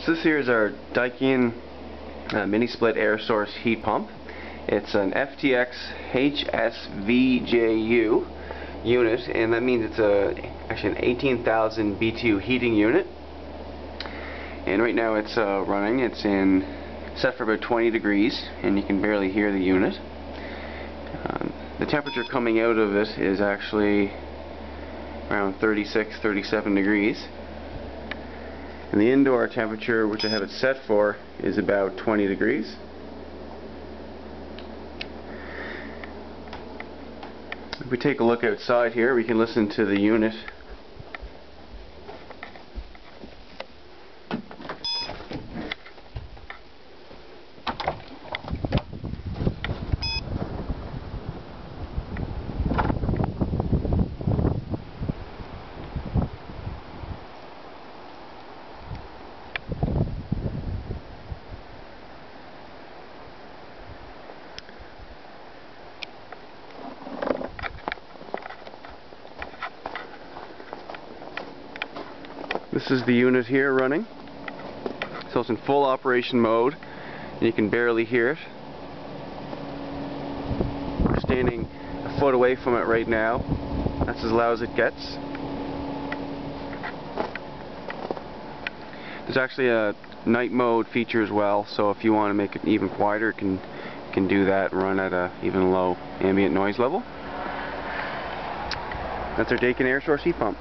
So this here is our Daikin mini split air source heat pump. It's an FTXS VJU unit, and that means it's actually an 18,000 BTU heating unit. And right now it's running. It's set for about 20 degrees, and you can barely hear the unit. The temperature coming out of it is actually around 36-37 degrees. And the indoor temperature, which I have it set for, is about 20 degrees. If we take a look outside here, we can listen to the unit. This is the unit here running. So it's in full operation mode, and you can barely hear it. We're standing a foot away from it right now. That's as loud as it gets. There's actually a night mode feature as well, so if you want to make it even quieter, you can do that and run at a even low ambient noise level. That's our Daikin air source heat pump.